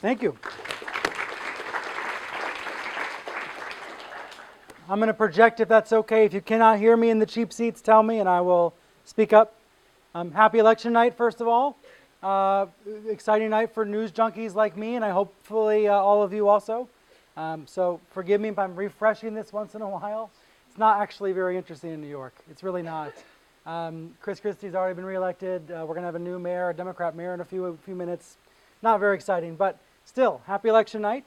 Thank you. I'm going to project if that's okay. If you cannot hear me in the cheap seats, tell me and I will speak up. Happy election night, first of all. Exciting night for news junkies like me, and I hopefully all of you also. So forgive me if I'm refreshing this once in a while. It's not actually very interesting in New York. It's really not. Chris Christie's already been reelected. We're going to have a new mayor, a Democrat mayor, in a few minutes. Not very exciting, but still, happy election night.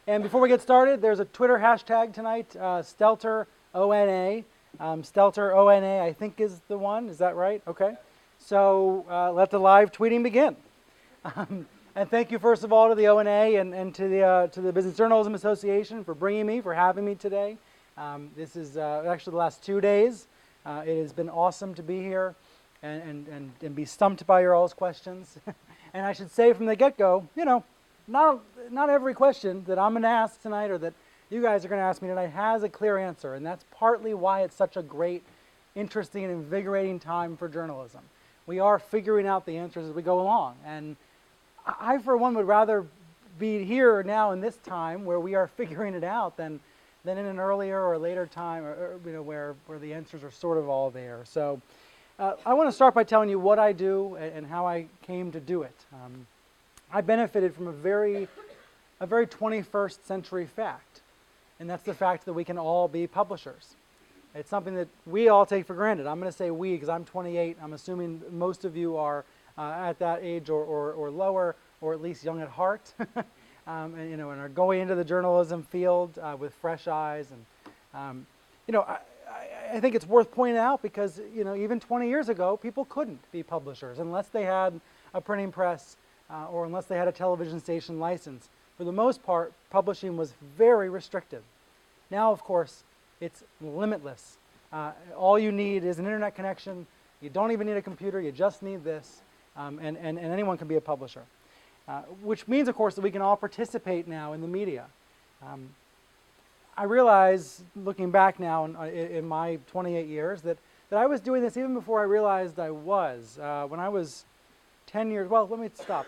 And before we get started, there's a Twitter hashtag tonight, Stelter, ONA. Stelter, ONA, I think is the one. Is that right? Okay. So let the live tweeting begin. And thank you, first of all, to the ONA and to the Business Journalism Association for bringing me, for having me today. This is actually the last 2 days. It has been awesome to be here and be stumped by your all's questions. And I should say from the get-go, you know, not every question that I'm going to ask tonight or that you guys are going to ask me tonight has a clear answer, and that's partly why it's such a great, interesting, and invigorating time for journalism. We are figuring out the answers as we go along, and I, for one, would rather be here now in this time where we are figuring it out than in an earlier or later time, or you know, where the answers are sort of all there. So I want to start by telling you what I do and how I came to do it. I benefited from a very 21st century fact, and that's the fact that we can all be publishers. It's something that we all take for granted. I'm going to say we because I'm 28. I'm assuming most of you are at that age or lower, or at least young at heart, and, you know, and are going into the journalism field with fresh eyes. And you know, I think it's worth pointing out because, you know, even 20 years ago, people couldn't be publishers unless they had a printing press or unless they had a television station license. For the most part, publishing was very restricted. Now, of course, it's limitless. All you need is an internet connection. You don't even need a computer. You just need this, and anyone can be a publisher. Which means, of course, that we can all participate now in the media. I realize, looking back now in my 28 years, that I was doing this even before I realized I was. When I was 10 years, well, let me stop.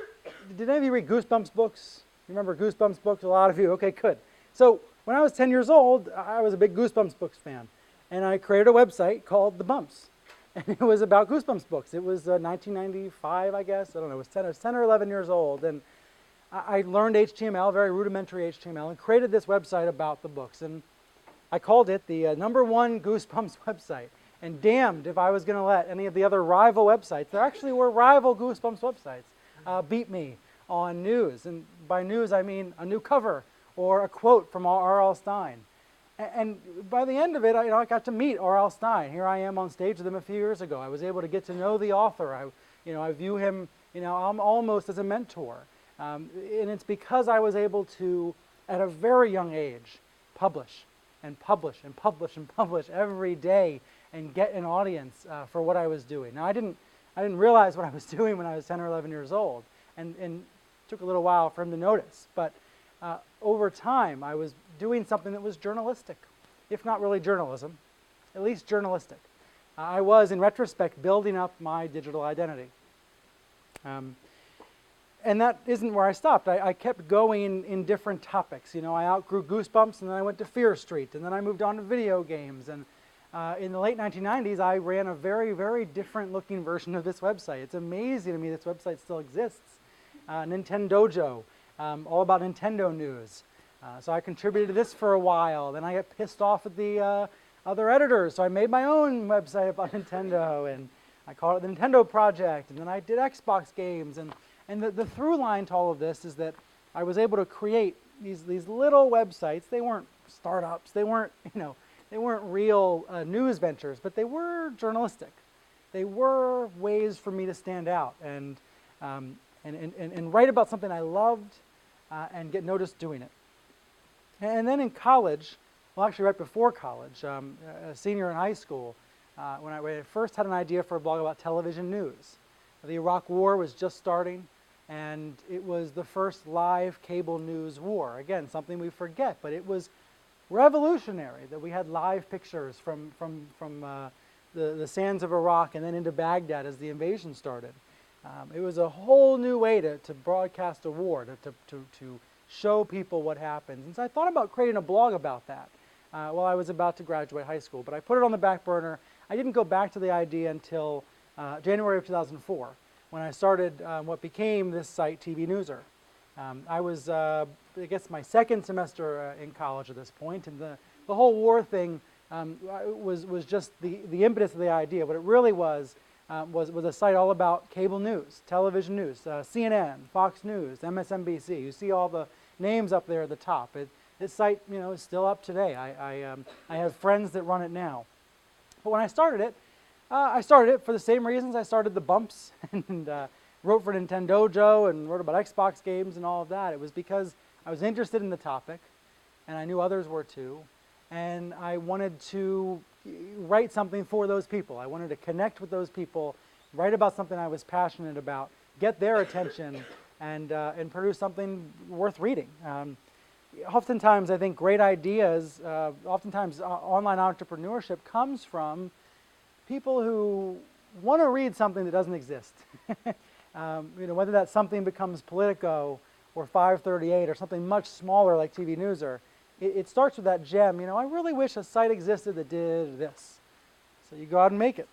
Did any of you read Goosebumps books? You remember Goosebumps books? A lot of you. Okay, good. So when I was 10 years old, I was a big Goosebumps books fan. And I created a website called The Bumps. And it was about Goosebumps books. It was 1995, I guess. I don't know. I was 10 or 11 years old. And I learned HTML, very rudimentary HTML, and created this website about the books. And I called it the #1 Goosebumps website. And damned if I was going to let any of the other rival websites, there actually were rival Goosebumps websites, beat me on news. And by news, I mean a new cover or a quote from R.L. Stine. And by the end of it, I got to meet R.L. Stine. Here I am on stage with him a few years ago. I was able to get to know the author. I view him, almost as a mentor. And it's because I was able to, at a very young age, publish and publish and publish and publish every day and get an audience for what I was doing. Now, I didn't realize what I was doing when I was 10 or 11 years old, and it took a little while for him to notice. But over time, I was doing something that was journalistic, if not really journalism, at least journalistic. I was, in retrospect, building up my digital identity. And that isn't where I stopped. I kept going in different topics. You know, I outgrew Goosebumps, and then I went to Fear Street, and then I moved on to video games. And in the late 1990s, I ran a very, very different-looking version of this website. It's amazing to me this website still exists. Nintendojo, all about Nintendo news. So I contributed to this for a while. Then I got pissed off at the other editors, so I made my own website about Nintendo, and I called it the Nintendo Project. And then I did Xbox games, and the through line to all of this is that I was able to create these little websites. They weren't startups. They weren't real news ventures, but they were journalistic. They were ways for me to stand out and write about something I loved and get noticed doing it. And then in college, well, actually right before college, a senior in high school, when I first had an idea for a blog about television news. The Iraq War was just starting, and it was the first live cable news war. Again, something we forget, but it was revolutionary that we had live pictures from the sands of Iraq and then into Baghdad as the invasion started. It was a whole new way to broadcast a war, to show people what happens. And so I thought about creating a blog about that while I was about to graduate high school. But I put it on the back burner. I didn't go back to the idea until January of 2004, when I started what became this site, TV Newser. I was, I guess, my second semester in college at this point, and the whole war thing was just the impetus of the idea. What it really was a site all about cable news, television news, CNN, Fox News, MSNBC. You see all the names up there at the top. This site, is still up today. I have friends that run it now. But when I started it for the same reasons I started the Bumps and wrote for Nintendojo and wrote about Xbox games and all of that. It was because I was interested in the topic, and I knew others were too, and I wanted to write something for those people. I wanted to connect with those people, write about something I was passionate about, get their attention, and produce something worth reading. Oftentimes, I think great ideas, oftentimes online entrepreneurship comes from people who want to read something that doesn't exist. Whether that something becomes Politico or 538 or something much smaller like TV Newser, it starts with that gem. I really wish a site existed that did this. So you go out and make it.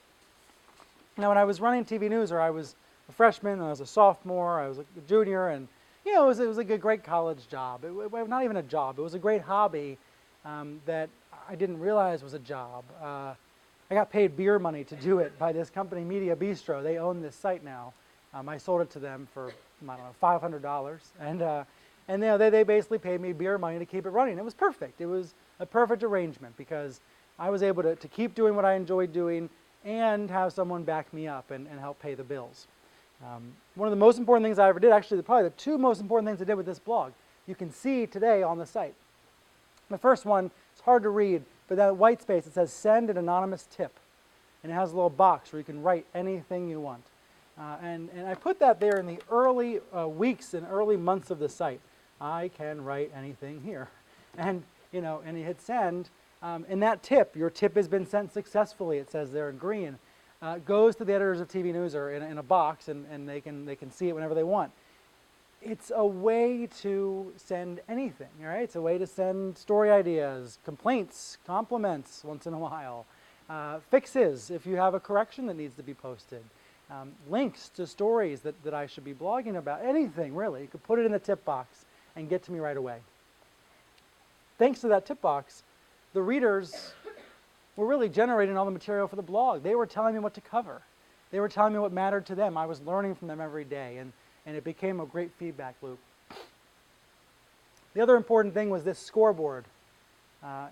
Now, when I was running TV Newser, I was a freshman, I was a sophomore, I was a junior, and it was like a great college job. Not even a job. It was a great hobby that I didn't realize was a job. I got paid beer money to do it by this company, Media Bistro. They own this site now. I sold it to them for, I don't know, $500, and they basically paid me beer money to keep it running. It was perfect. It was a perfect arrangement because I was able to keep doing what I enjoyed doing and have someone back me up and help pay the bills. One of the most important things I ever did, actually probably the two most important things I did with this blog, you can see today on the site. The first one, it's hard to read, but that white space, it says send an anonymous tip. And it has a little box where you can write anything you want. And I put that there in the early weeks and early months of the site. I can write anything here. And you hit send, and that tip, your tip has been sent successfully, it says there in green, goes to the editors of TV Newser in a box, and they can see it whenever they want. It's a way to send anything, right? It's a way to send story ideas, complaints, compliments once in a while, fixes if you have a correction that needs to be posted, links to stories that I should be blogging about, anything really. You could put it in the tip box and get to me right away. Thanks to that tip box, the readers were really generating all the material for the blog. They were telling me what to cover. They were telling me what mattered to them. I was learning from them every day, and it became a great feedback loop. The other important thing was this scoreboard.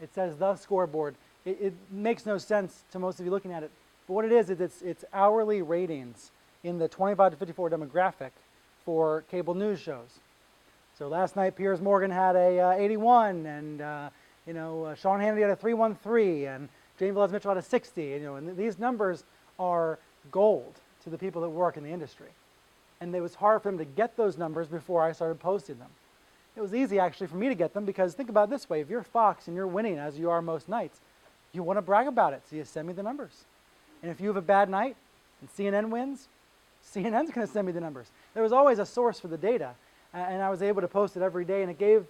It says the scoreboard. It makes no sense to most of you looking at it, but what it is it's hourly ratings in the 25 to 54 demographic for cable news shows. So last night Piers Morgan had a 81, and Sean Hannity had a 313, and Jane Velez Mitchell had a 60. And these numbers are gold to the people that work in the industry. And it was hard for them to get those numbers before I started posting them. It was easy actually for me to get them because think about it this way: if you're Fox and you're winning as you are most nights, you want to brag about it, so you send me the numbers. And if you have a bad night and CNN wins, CNN's going to send me the numbers. There was always a source for the data, and I was able to post it every day, and it gave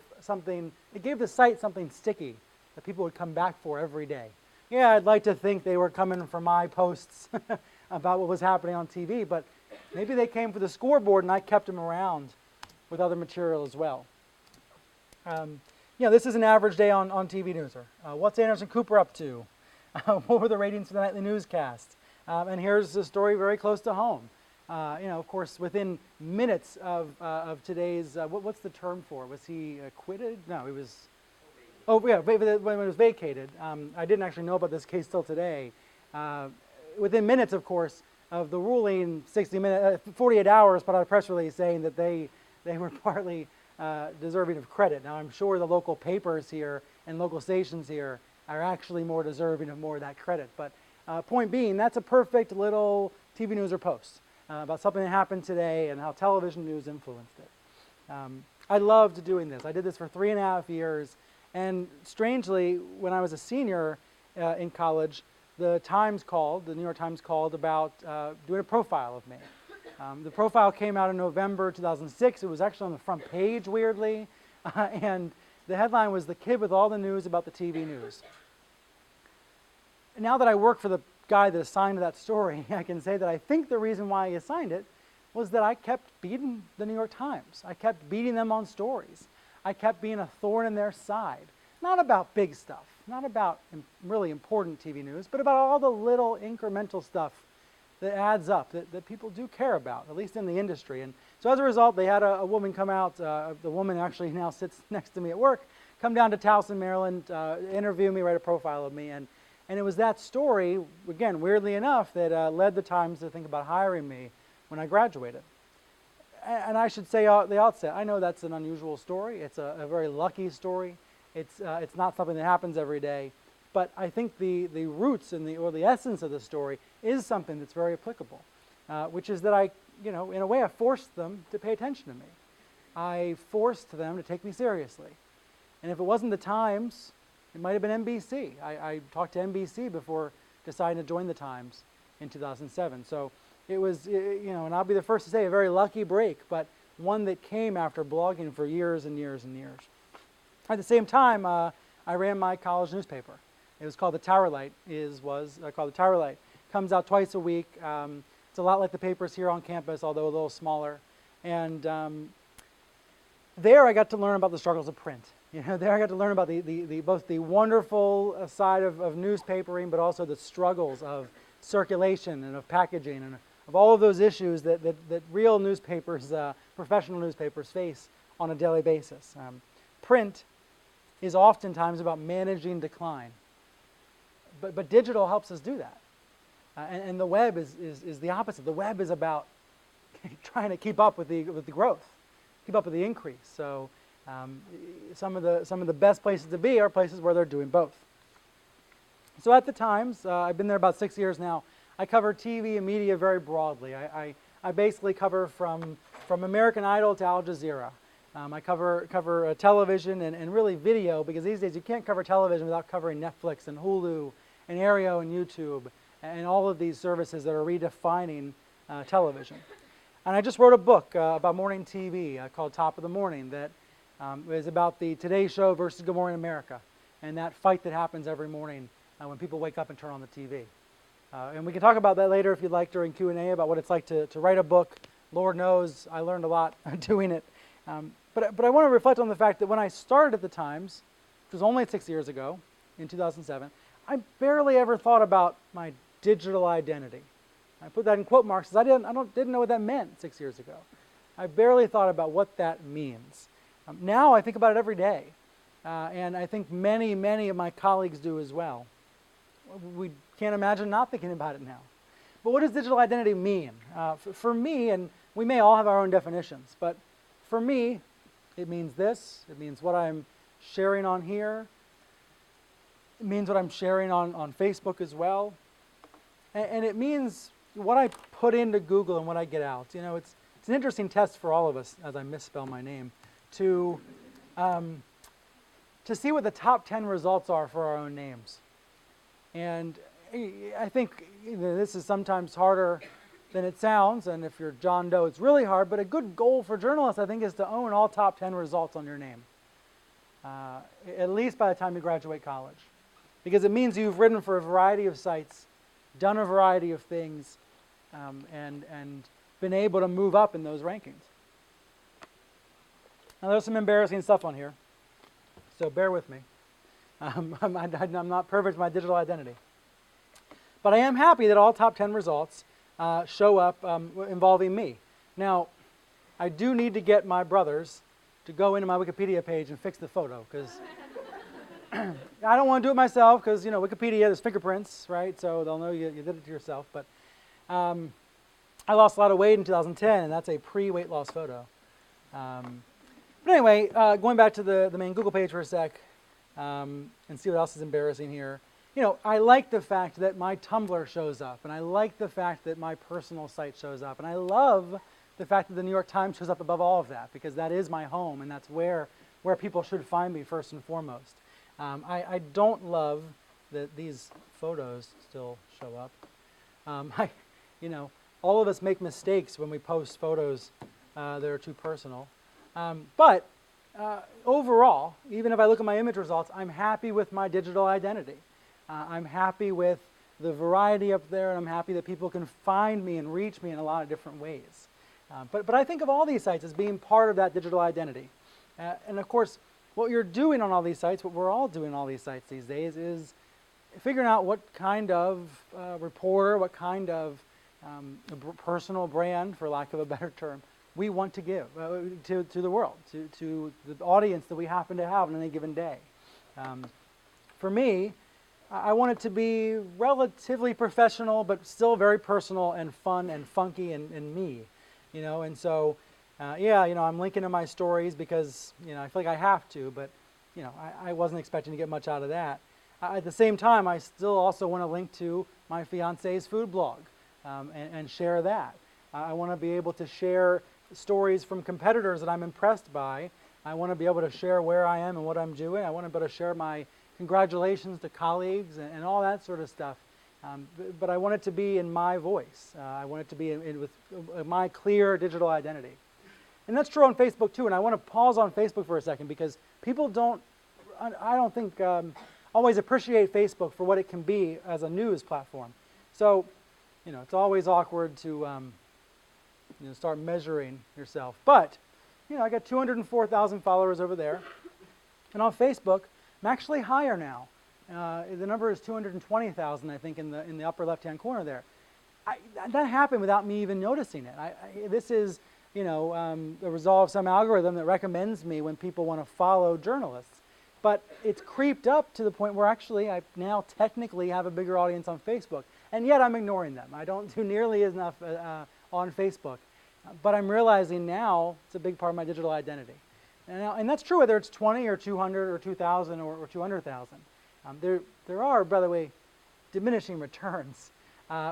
the site something sticky that people would come back for every day. Yeah, I'd like to think they were coming for my posts about what was happening on TV, but maybe they came for the scoreboard and I kept them around with other material as well. This is an average day on TV Newser. What's Anderson Cooper up to? What were the ratings for the nightly newscast? And here's a story very close to home. Of course, within minutes of today's, what's the term for it? Was he acquitted? No, he was. Oh yeah, when it was vacated. I didn't actually know about this case till today. Within minutes, of course, of the ruling, 48 hours, put out a press release saying that they were partly deserving of credit. Now, I'm sure the local papers here and local stations here are actually more deserving of more of that credit. But point being, that's a perfect little TV Newser post about something that happened today and how television news influenced it. I loved doing this. I did this for 3.5 years. And strangely, when I was a senior in college, the New York Times called about doing a profile of me. The profile came out in November 2006. It was actually on the front page, weirdly, and the headline was "The Kid with All the News About the TV News." Now that I work for the guy that assigned that story, I can say that I think the reason why he assigned it was that I kept beating the New York Times. I kept beating them on stories. I kept being a thorn in their side. Not about big stuff, not about really important TV news, but about all the little incremental stuff that adds up, that people do care about, at least in the industry. And so as a result, they had a woman come out, the woman actually now sits next to me at work, come down to Towson, Maryland, interview me, write a profile of me. And it was that story, again, weirdly enough, that led the Times to think about hiring me when I graduated. And I should say at the outset, I know that's an unusual story. It's a very lucky story. It's not something that happens every day. But I think the roots or the essence of the story is something that's very applicable, which is that in a way I forced them to pay attention to me. I forced them to take me seriously. And if it wasn't the Times, it might have been NBC. I talked to NBC before deciding to join the Times in 2007. So it was, and I'll be the first to say, a very lucky break, but one that came after blogging for years and years and years. At the same time, I ran my college newspaper. It was called the Tower Light. Called the Tower Light. Comes out twice a week. It's a lot like the papers here on campus, although a little smaller. And there I got to learn about the struggles of print. There I got to learn about both the wonderful side of newspapering, but also the struggles of circulation and of packaging and of all of those issues that real newspapers, professional newspapers, face on a daily basis. Print is oftentimes about managing decline, but digital helps us do that. And the web is the opposite. The web is about trying to keep up with the growth, keep up with the increase. So some of the best places to be are places where they're doing both. So at the Times, I've been there about 6 years now. I cover TV and media very broadly. I basically cover from American Idol to Al Jazeera. I cover television and really video, because these days you can't cover television without covering Netflix and Hulu and Aereo and YouTube and all of these services that are redefining television. And I just wrote a book about morning TV called Top of the Morning that is about the Today Show versus Good Morning America and that fight that happens every morning when people wake up and turn on the TV. And we can talk about that later if you'd like during Q&A about what it's like to write a book. Lord knows I learned a lot doing it. But I want to reflect on the fact that when I started at the Times, which was only 6 years ago, in 2007, I barely ever thought about my digital identity. I put that in quote marks because I didn't know what that meant 6 years ago. I barely thought about what that means. Now I think about it every day, and I think many, many of my colleagues do as well. We can't imagine not thinking about it now. But what does digital identity mean? For me, and we may all have our own definitions, but for me, it means this. It means what I'm sharing on here. It means what I'm sharing on Facebook as well. And it means what I put into Google and what I get out. It's an interesting test for all of us, as I misspell my name, to see what the top 10 results are for our own names. And I think this is sometimes harder than it sounds, and if you're John Doe, it's really hard, but a good goal for journalists, I think, is to own all top 10 results on your name, at least by the time you graduate college. Because it means you've written for a variety of sites, done a variety of things, and been able to move up in those rankings. Now, there's some embarrassing stuff on here, so bear with me. I'm not perfect with my digital identity. But I am happy that all top 10 results show up involving me. Now, I do need to get my brothers to go into my Wikipedia page and fix the photo, because I don't want to do it myself, because, Wikipedia, there's fingerprints, right? So they'll know you did it to yourself. But I lost a lot of weight in 2010, and that's a pre-weight loss photo. But anyway, going back to the main Google page for a sec, and see what else is embarrassing here. I like the fact that my Tumblr shows up, and I like the fact that my personal site shows up, and I love the fact that the New York Times shows up above all of that, because that is my home, and that's where people should find me first and foremost. I don't love that these photos still show up. all of us make mistakes when we post photos that are too personal. But overall, even if I look at my image results, I'm happy with my digital identity. I'm happy with the variety up there, and I'm happy that people can find me and reach me in a lot of different ways. But I think of all these sites as being part of that digital identity. And of course, what you're doing on all these sites, what we're all doing on all these sites these days, is figuring out what kind of reporter, what kind of personal brand, for lack of a better term, we want to give to the world, to the audience that we happen to have on any given day. For me, I want it to be relatively professional, but still very personal and fun and funky and me, And so, I'm linking to my stories because, I feel like I have to, but, I wasn't expecting to get much out of that. At the same time, I still also want to link to my fiance's food blog and share that. I want to be able to share stories from competitors that I'm impressed by. I want to be able to share where I am and what I'm doing. I want to be able to share my congratulations to colleagues and all that sort of stuff. But I want it to be in my voice. I want it to be with my clear digital identity. And that's true on Facebook too. And I want to pause on Facebook for a second because people I don't think, always appreciate Facebook for what it can be as a news platform. So, it's always awkward to start measuring yourself. But, I got 204,000 followers over there. And on Facebook, I'm actually higher now. The number is 220,000, I think, in the upper left-hand corner there. That happened without me even noticing it. This is, the result of some algorithm that recommends me when people want to follow journalists. But it's creeped up to the point where actually I now technically have a bigger audience on Facebook. And yet I'm ignoring them. I don't do nearly enough on Facebook. But I'm realizing now it's a big part of my digital identity. And that's true whether it's 20 or 200 or 2,000 or 200,000. There are, by the way, diminishing returns.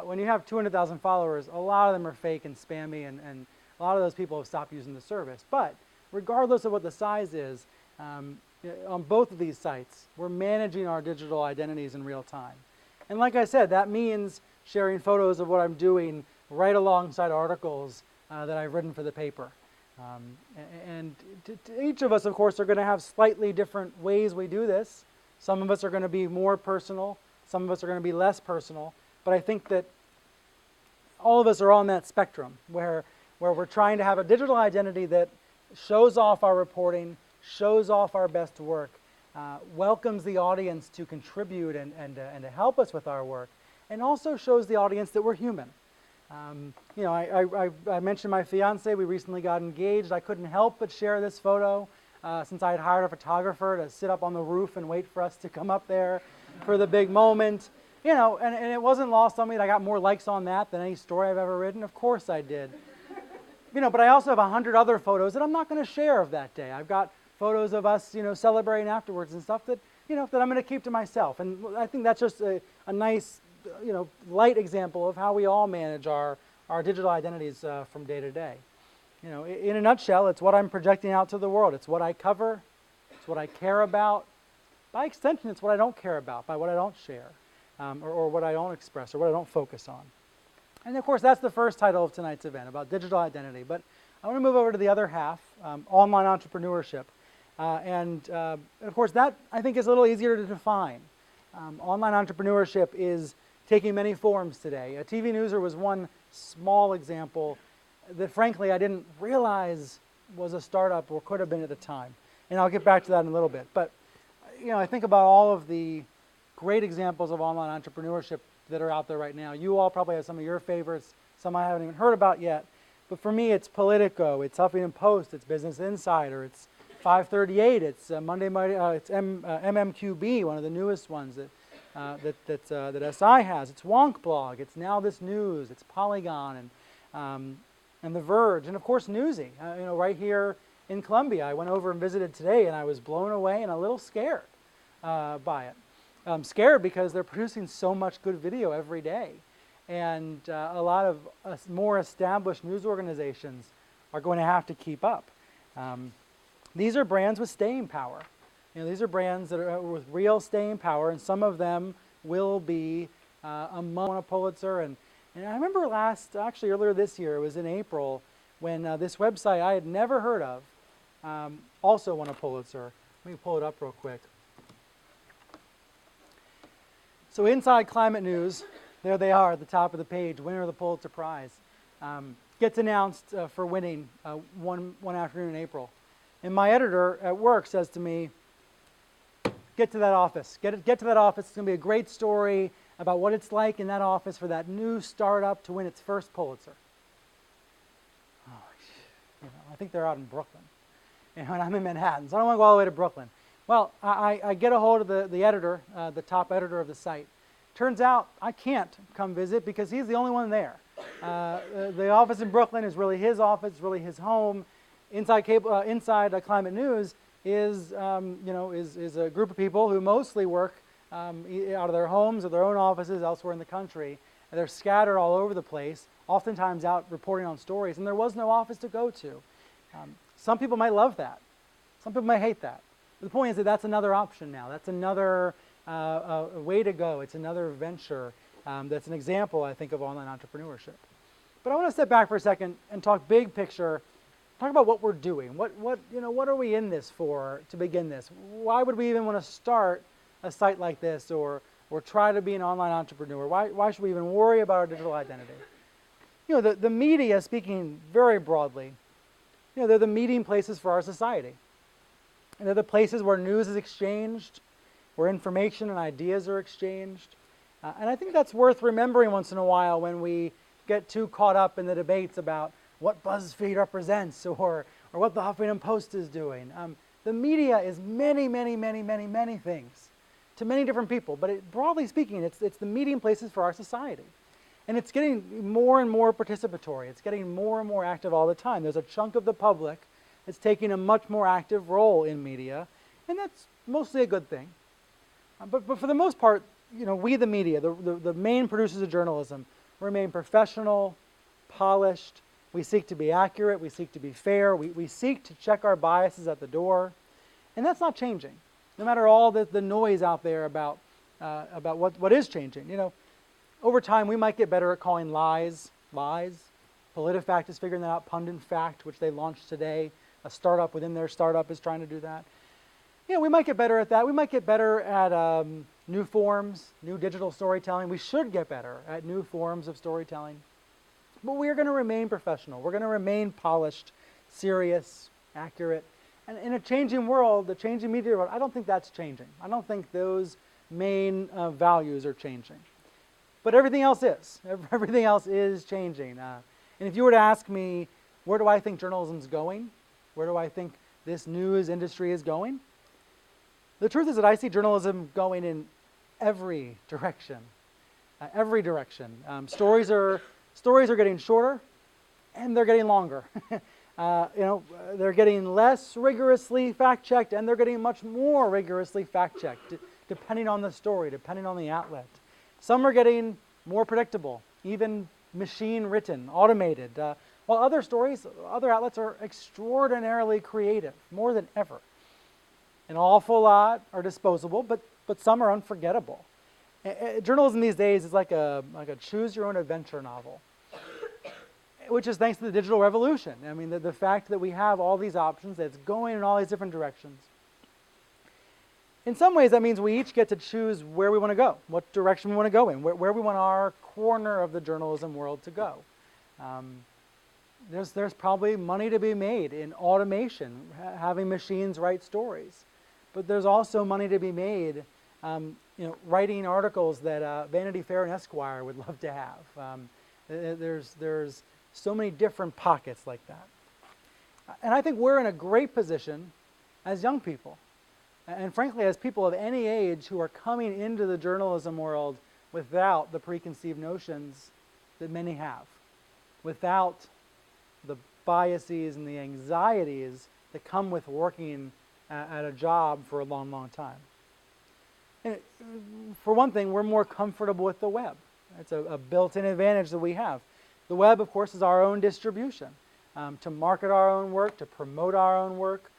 When you have 200,000 followers, a lot of them are fake and spammy, and a lot of those people have stopped using the service. But regardless of what the size is, on both of these sites, we're managing our digital identities in real time. And like I said, that means sharing photos of what I'm doing right alongside articles that I've written for the paper. And each of us, of course, are going to have slightly different ways we do this. Some of us are going to be more personal. Some of us are going to be less personal. But I think that all of us are on that spectrum where we're trying to have a digital identity that shows off our reporting, shows off our best work, welcomes the audience to contribute and to help us with our work, and also shows the audience that we're human. I mentioned my fiance. We recently got engaged. I couldn't help but share this photo since I had hired a photographer to sit up on the roof and wait for us to come up there for the big moment. And it wasn't lost on me that I got more likes on that than any story I've ever written. Of course I did. But I also have 100 other photos that I'm not going to share of that day. I've got photos of us, celebrating afterwards and stuff that, that I'm going to keep to myself. And I think that's just a nice, light example of how we all manage our digital identities from day to day. In a nutshell, it's what I'm projecting out to the world. It's what I cover. It's what I care about. By extension, it's what I don't care about, by what I don't share, or what I don't express, or what I don't focus on. And of course, that's the first title of tonight's event, about digital identity. But I want to move over to the other half, online entrepreneurship. And of course, that I think is a little easier to define. Online entrepreneurship is taking many forms today. TV Newser was one small example that frankly I didn't realize was a startup or could have been at the time. And I'll get back to that in a little bit. But I think about all of the great examples of online entrepreneurship that are out there right now. You all probably have some of your favorites, some I haven't even heard about yet. But for me, it's Politico, it's Huffington Post, it's Business Insider, it's 538, it's it's MMQB, one of the newest ones that SI has. It's Wonk Blog, it's Now This News, it's Polygon, and The Verge, and of course Newsy. Right here in Columbia, I went over and visited today, and I was blown away and a little scared by it. I'm scared because they're producing so much good video every day, and a lot of more established news organizations are going to have to keep up. These are brands with staying power. These are brands that are with real staying power, and some of them will be among a Pulitzer. And And I remember earlier this year, it was in April, when this website I had never heard of also won a Pulitzer. Let me pull it up real quick. So inside Climate News, there they are at the top of the page, winner of the Pulitzer Prize. Gets announced for winning one afternoon in April. And my editor at work says to me, get to that office. Get to that office. It's going to be a great story about what it's like in that office for that new startup to win its first Pulitzer. Oh, I think they're out in Brooklyn. And I'm in Manhattan, so I don't want to go all the way to Brooklyn. Well, I get a hold of the editor, the top editor of the site. Turns out I can't come visit because he's the only one there. The office in Brooklyn is really his office, really his home. Inside Climate News is a group of people who mostly work out of their homes or their own offices elsewhere in the country. And they're scattered all over the place, oftentimes out reporting on stories, and there was no office to go to. Some people might love that. Some people might hate that. But the point is that that's another option now. That's another way to go. It's another venture. That's an example, I think, of online entrepreneurship. But I want to step back for a second and talk big picture. Talk about what we're doing. What are we in this for to begin this? Why would we even want to start a site like this or try to be an online entrepreneur? Why should we even worry about our digital identity? The media, speaking very broadly, they're the meeting places for our society. And they're the places where news is exchanged, where information and ideas are exchanged. And I think that's worth remembering once in a while when we get too caught up in the debates about what BuzzFeed represents or what the Huffington Post is doing. The media is many, many, many, many, many things to many different people. But broadly speaking, it's the meeting places for our society. And it's getting more and more participatory. It's getting more and more active all the time. There's a chunk of the public that's taking a much more active role in media, and that's mostly a good thing. But for the most part, we the media, the main producers of journalism, remain professional, polished. We seek to be accurate. We seek to be fair. We seek to check our biases at the door, and that's not changing. No matter all the noise out there about what is changing, over time, we might get better at calling lies. PolitiFact is figuring that out. PunditFact, which they launched today, a startup within their startup is trying to do that. We might get better at that. We might get better at new forms, new digital storytelling. We should get better at new forms of storytelling. But we're going to remain professional. We're going to remain polished, serious, accurate. And in a changing world, the changing media world, I don't think that's changing. I don't think those main values are changing. But everything else is. Everything else is changing. And if you were to ask me, where do I think journalism's going? Where do I think this news industry is going? The truth is that I see journalism going in every direction. Every direction. Stories are getting shorter, and they're getting longer. They're getting less rigorously fact-checked, and they're getting much more rigorously fact-checked, depending on the story, depending on the outlet. Some are getting more predictable, even machine-written, automated, while other outlets are extraordinarily creative, more than ever. An awful lot are disposable, but some are unforgettable. Journalism these days is like a choose-your-own-adventure novel, which is thanks to the digital revolution. I mean, the fact that we have all these options, that it's going in all these different directions. In some ways, that means we each get to choose where we want to go, what direction we want to go in, where we want our corner of the journalism world to go. There's probably money to be made in automation, having machines write stories. But there's also money to be made writing articles that Vanity Fair and Esquire would love to have. There's so many different pockets like that. And I think we're in a great position as young people. And frankly, as people of any age who are coming into the journalism world without the preconceived notions that many have, without the biases and the anxieties that come with working at a job for a long, long time. And for one thing, we're more comfortable with the web. It's a built-in advantage that we have. The web, of course, is our own distribution, to market our own work, to promote our own work.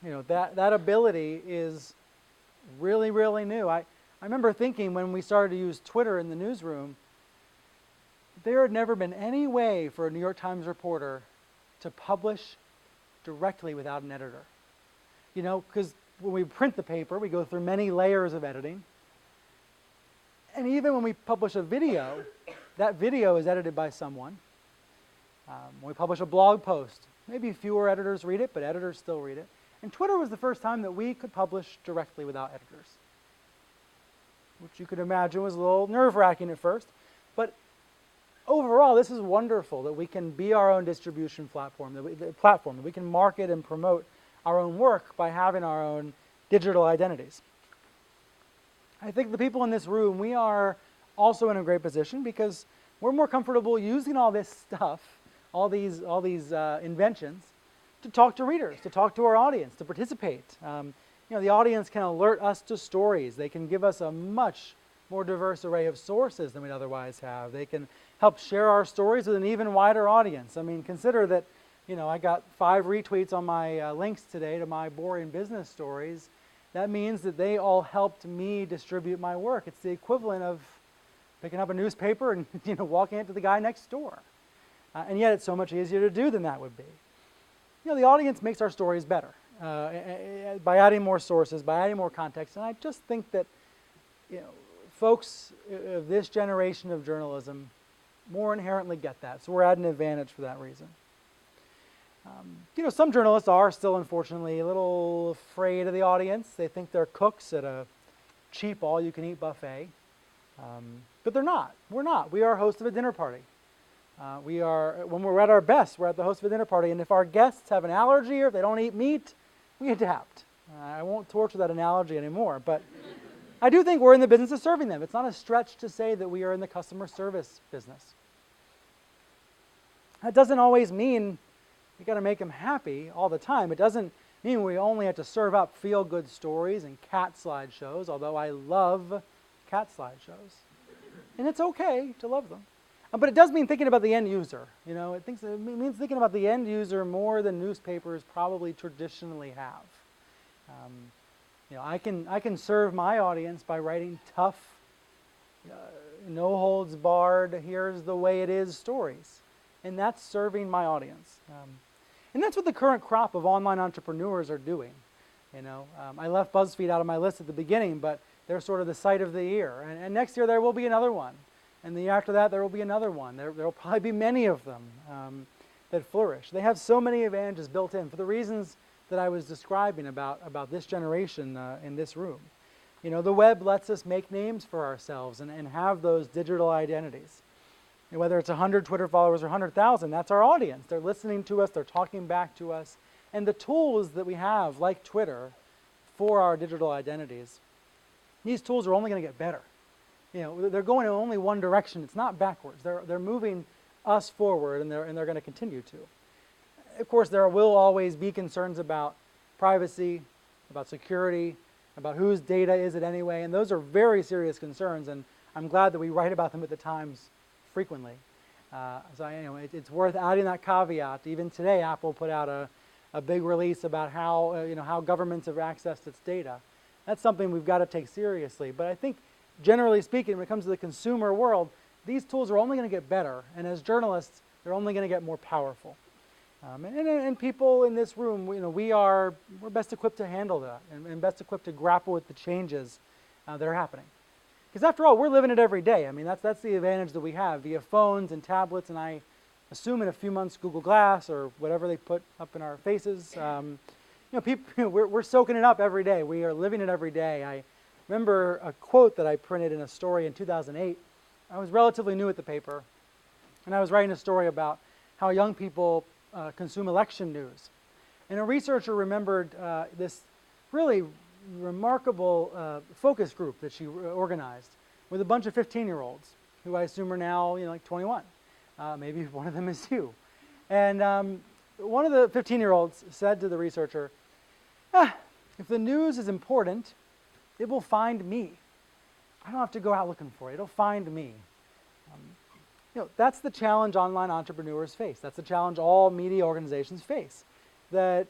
That ability is really, really new. I remember thinking when we started to use Twitter in the newsroom, there had never been any way for a New York Times reporter to publish directly without an editor. You know, because when we print the paper, we go through many layers of editing. And even when we publish a video, that video is edited by someone. When we publish a blog post, maybe fewer editors read it, but editors still read it. And Twitter was the first time that we could publish directly without editors, which you could imagine was a little nerve-wracking at first. But overall, this is wonderful that we can be our own distribution platform, that we can market and promote our own work by having our own digital identities. I think the people in this room, we are also in a great position because we're more comfortable using all this stuff, all these inventions, to talk to readers, to talk to our audience, to participate. The audience can alert us to stories. They can give us a much more diverse array of sources than we'd otherwise have. They can help share our stories with an even wider audience. I mean, consider that, I got 5 retweets on my links today to my boring business stories. That means that they all helped me distribute my work. It's the equivalent of picking up a newspaper and walking it to the guy next door. And yet it's so much easier to do than that would be. The audience makes our stories better by adding more sources, by adding more context. And I just think that folks of this generation of journalism more inherently get that. So we're at an advantage for that reason. Some journalists are still, unfortunately, a little afraid of the audience. They think they're cooks at a cheap all-you-can-eat buffet. But they're not. We're not. We are hosts of a dinner party. When we're at our best, we're at the host of a dinner party. And if our guests have an allergy or if they don't eat meat, we adapt. I won't torture that analogy anymore. But I do think we're in the business of serving them. It's not a stretch to say that we are in the customer service business. That doesn't always mean you got to make them happy all the time. It doesn't mean we only have to serve up feel-good stories and cat slideshows, although I love cat slideshows. And it's okay to love them. But it does mean thinking about the end user. It means thinking about the end user more than newspapers probably traditionally have. I can serve my audience by writing tough, no holds barred, here's the way it is stories. And that's serving my audience. And that's what the current crop of online entrepreneurs are doing. I left BuzzFeed out of my list at the beginning, but they're sort of the sight of the year. And next year there will be another one. And the year after that there will be another one. There will probably be many of them that flourish. They have so many advantages built in for the reasons that I was describing about this generation in this room. The web lets us make names for ourselves and have those digital identities. Whether it's 100 Twitter followers or 100,000, that's our audience. They're listening to us, they're talking back to us. And the tools that we have, like Twitter, for our digital identities, these tools are only going to get better. They're going in only one direction. It's not backwards. They're moving us forward, and they're going to continue to. Of course, there will always be concerns about privacy, about security, about whose data is it anyway, and those are very serious concerns, and I'm glad that we write about them at the Times frequently. It's worth adding that caveat. Even today, Apple put out a big release about how governments have accessed its data. That's something we've got to take seriously. But I think, generally speaking, when it comes to the consumer world, these tools are only going to get better, and as journalists, they're only going to get more powerful. And people in this room, we're best equipped to handle that, and best equipped to grapple with the changes that are happening. Because after all, we're living it every day. I mean, that's the advantage that we have via phones and tablets, and I assume in a few months Google Glass or whatever they put up in our faces. We're soaking it up every day. We are living it every day. I remember a quote that I printed in a story in 2008. I was relatively new at the paper, and I was writing a story about how young people consume election news. And a researcher remembered this really remarkable focus group that she organized with a bunch of 15-year-olds who I assume are now like 21. Maybe one of them is you. And one of the 15-year-olds said to the researcher, if the news is important, it will find me. I don't have to go out looking for it. It'll find me. That's the challenge online entrepreneurs face. That's the challenge all media organizations face. That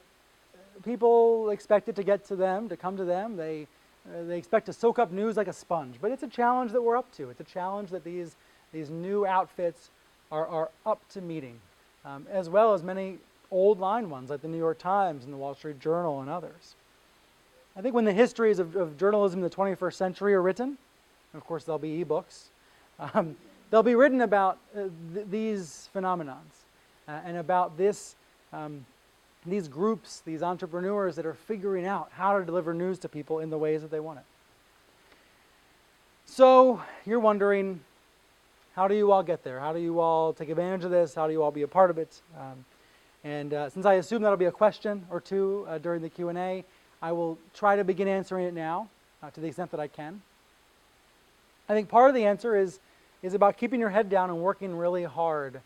people expect it to get to them, to come to them. They expect to soak up news like a sponge. But it's a challenge that we're up to. It's a challenge that these new outfits are up to meeting, as well as many old line ones like the New York Times and the Wall Street Journal and others. I think when the histories of journalism in the 21st century are written, and of course there'll be ebooks, they'll be written about these phenomenons and about these groups, these entrepreneurs that are figuring out how to deliver news to people in the ways that they want it. So you're wondering, how do you all get there? How do you all take advantage of this? How do you all be a part of it? Since I assume that'll be a question or two during the Q&A, I will try to begin answering it now to the extent that I can. I think part of the answer is about keeping your head down and working really hard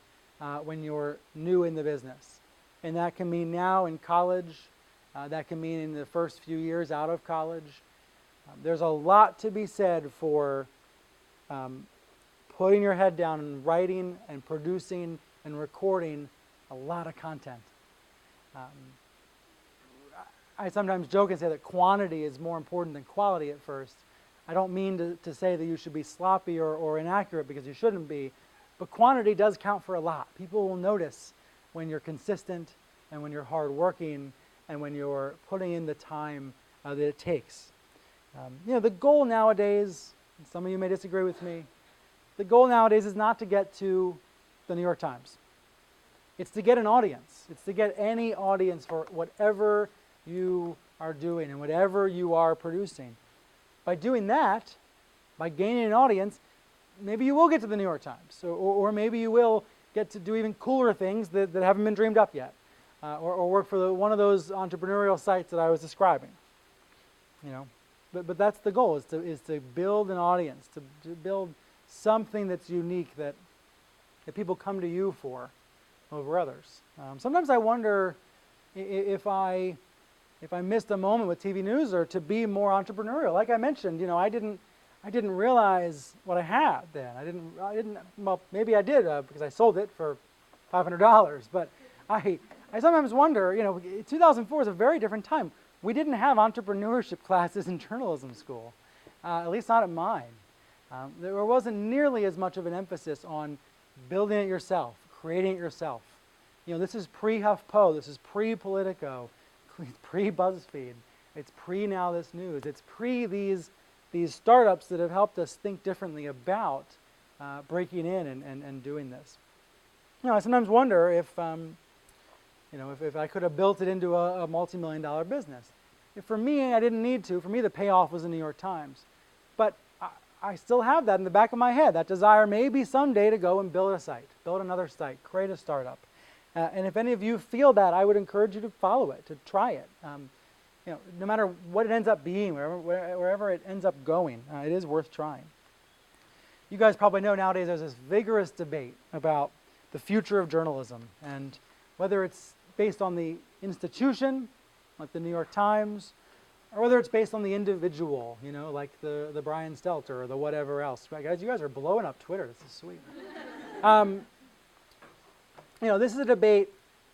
when you're new in the business. And that can mean now in college, that can mean in the first few years out of college. There's a lot to be said for putting your head down and writing and producing and recording a lot of content. I sometimes joke and say that quantity is more important than quality at first. I don't mean to say that you should be sloppy or inaccurate, because you shouldn't be, but quantity does count for a lot. People will notice when you're consistent and when you're hardworking and when you're putting in the time that it takes. The goal nowadays, and some of you may disagree with me, the goal nowadays is not to get to the New York Times. It's to get an audience. It's to get any audience for whatever you are doing and whatever you are producing. By doing that, by gaining an audience, maybe you will get to the New York Times, or maybe you will get to do even cooler things that haven't been dreamed up yet, or work for one of those entrepreneurial sites that I was describing. But that's the goal, is to build an audience, to build something that's unique that people come to you for over others. Sometimes I wonder if I missed a moment with TV News, or to be more entrepreneurial. Like I mentioned, I didn't realize what I had then. I didn't. Well, maybe I did because I sold it for $500. But I sometimes wonder. 2004 is a very different time. We didn't have entrepreneurship classes in journalism school, at least not at mine. There wasn't nearly as much of an emphasis on building it yourself, creating it yourself. This is pre-HuffPo. This is pre-Politico. It's pre-BuzzFeed. It's pre-Now This News. It's pre these startups that have helped us think differently about breaking in and doing this. I sometimes wonder if I could have built it into a multi-million-dollar business. For me, I didn't need to. For me, the payoff was the New York Times. But I still have that in the back of my head, that desire maybe someday to go and build a site, build another site, create a startup. And if any of you feel that, I would encourage you to follow it, to try it. No matter what it ends up being, wherever it ends up going, it is worth trying. You guys probably know nowadays there's this vigorous debate about the future of journalism, and whether it's based on the institution, like the New York Times, or whether it's based on the individual, like the Brian Stelter or the whatever else. Right, guys, you guys are blowing up Twitter. This is sweet. This is a debate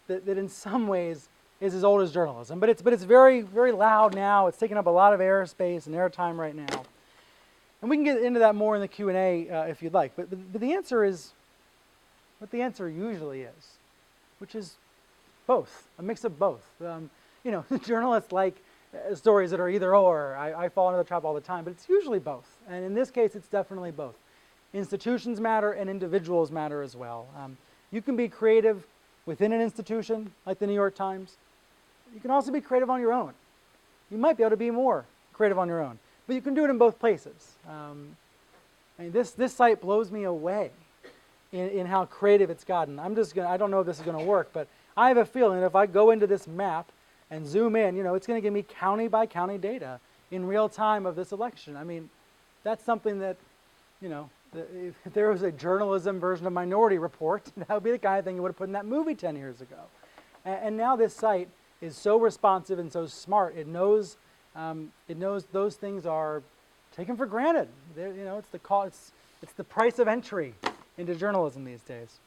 that in some ways is as old as journalism, but it's very, very loud now. It's taking up a lot of airspace and airtime right now. And we can get into that more in the Q&A if you'd like. But the answer is what the answer usually is, which is both, a mix of both. Journalists like stories that are either or. I fall into the trap all the time, but it's usually both. And in this case, it's definitely both. Institutions matter and individuals matter as well. You can be creative within an institution like the New York Times. You can also be creative on your own. You might be able to be more creative on your own, but you can do it in both places. This site blows me away in how creative it's gotten. I don't know if this is going to work, but I have a feeling that if I go into this map and zoom in, it's going to give me county by county data in real time of this election. That's something that, if there was a journalism version of Minority Report, that would be the kind of thing you would have put in that movie 10 years ago. And now this site is so responsive and so smart. It knows those things are taken for granted. It's the cost. It's the price of entry into journalism these days.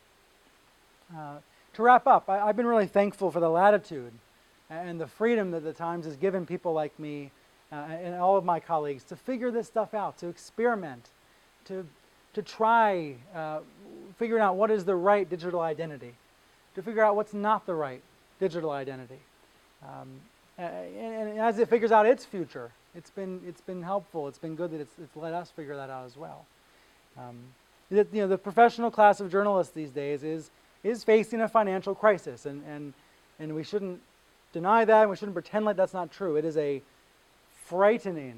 To wrap up, I've been really thankful for the latitude and the freedom that the Times has given people like me and all of my colleagues to figure this stuff out, to experiment, to try figuring out what is the right digital identity, to figure out what's not the right digital identity. And as it figures out its future, it's been helpful. It's been good that it's let us figure that out as well. The professional class of journalists these days is facing a financial crisis, and we shouldn't deny that, and we shouldn't pretend like that's not true. It is a frightening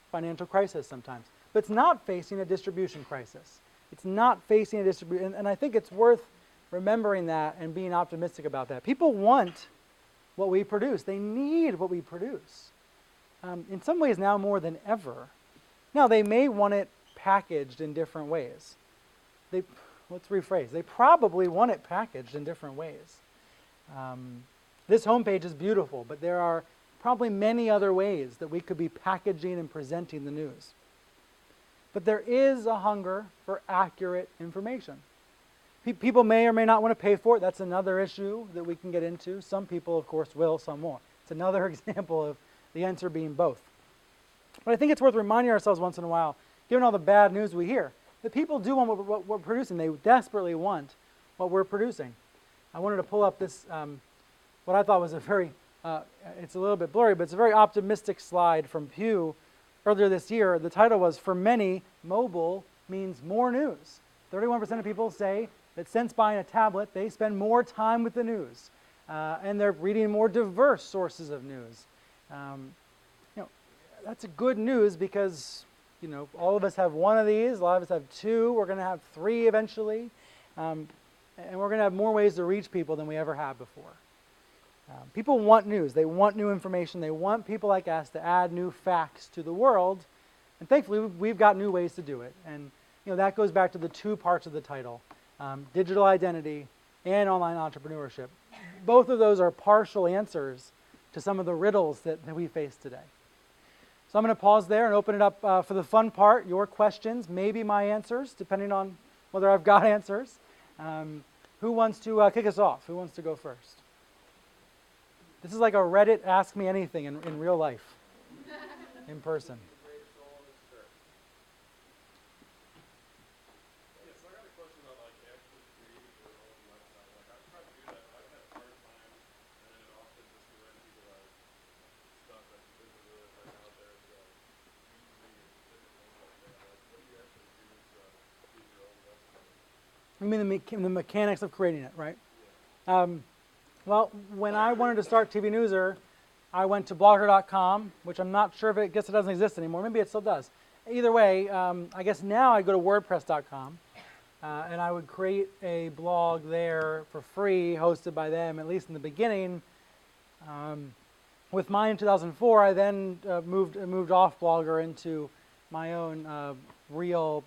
financial crisis sometimes, but it's not facing a distribution crisis. It's not facing a distribution, and I think it's worth remembering that and being optimistic about that. People want what we produce. They need what we produce. In some ways now more than ever. Now, they may want it packaged in different ways. Let's rephrase. They probably want it packaged in different ways. This homepage is beautiful, but there are probably many other ways that we could be packaging and presenting the news. But there is a hunger for accurate information. People may or may not want to pay for it. That's another issue that we can get into. Some people, of course, will, some won't. It's another example of the answer being both. But I think it's worth reminding ourselves once in a while, given all the bad news we hear, that people do want what we're producing. They desperately want what we're producing. I wanted to pull up this, what I thought was a very, it's a little bit blurry, but it's a very optimistic slide from Pew earlier this year. The title was, "For Many, Mobile Means More News." 31% of people say that since buying a tablet, they spend more time with the news, and they're reading more diverse sources of news. That's a good news because, all of us have one of these, a lot of us have two, we're going to have three eventually, and we're going to have more ways to reach people than we ever have before. People want news, they want new information, they want people like us to add new facts to the world, and thankfully we've got new ways to do it. And that goes back to the two parts of the title, digital identity and online entrepreneurship. Both of those are partial answers to some of the riddles that we face today. So I'm going to pause there and open it up for the fun part, your questions, maybe my answers, depending on whether I've got answers. Who wants to kick us off? Who wants to go first? This is like a Reddit Ask Me Anything in real life, in person. You mean the mechanics of creating it, right? Well, when I wanted to start TV Newser, I went to blogger.com, which I'm not sure if it doesn't exist anymore. Maybe it still does. Either way, I guess now I go to wordpress.com, and I would create a blog there for free, hosted by them, at least in the beginning. With mine in 2004, I then moved off Blogger into my own real,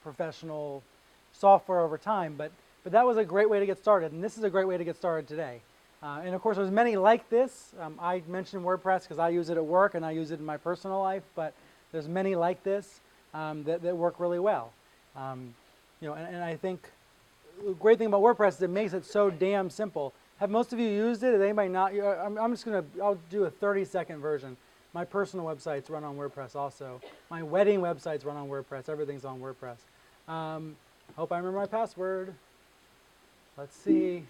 professional software over time, but that was a great way to get started, and this is a great way to get started today. And of course, there's many like this. I mentioned WordPress because I use it at work and I use it in my personal life, but there's many like this that work really well. And I think the great thing about WordPress is it makes it so damn simple. Have most of you used it? Anybody not? I'll do a 30-second version. My personal websites run on WordPress also. My wedding websites run on WordPress. Everything's on WordPress. Hope I remember my password. Let's see.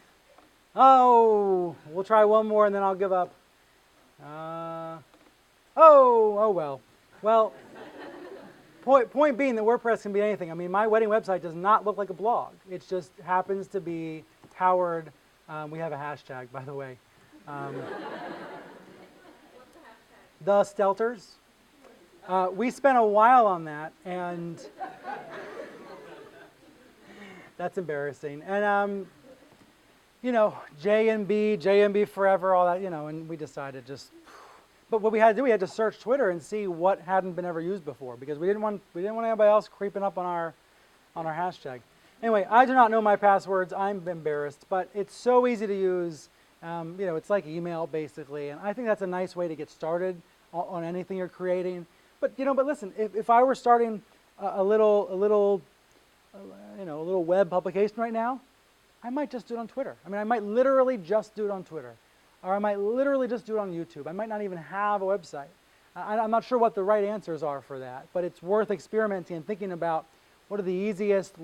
Oh, we'll try one more and then I'll give up. Oh well. Well, point being that WordPress can be anything. I mean, my wedding website does not look like a blog. It just happens to be powered. We have a hashtag, by the way. The Stelters. We spent a while on that, and that's embarrassing. And JMB forever, all that, and we decided just. But what we had to do, we had to search Twitter and see what hadn't been ever used before, because we didn't want anybody else creeping up on our hashtag. Anyway, I do not know my passwords. I'm embarrassed, but it's so easy to use. It's like email basically, and I think that's a nice way to get started on anything you're creating. But listen, if I were starting a little web publication right now, I might just do it on Twitter. I mean, I might literally just do it on Twitter, or I might literally just do it on YouTube. I might not even have a website. I'm not sure what the right answers are for that, but it's worth experimenting and thinking about what are the easiest,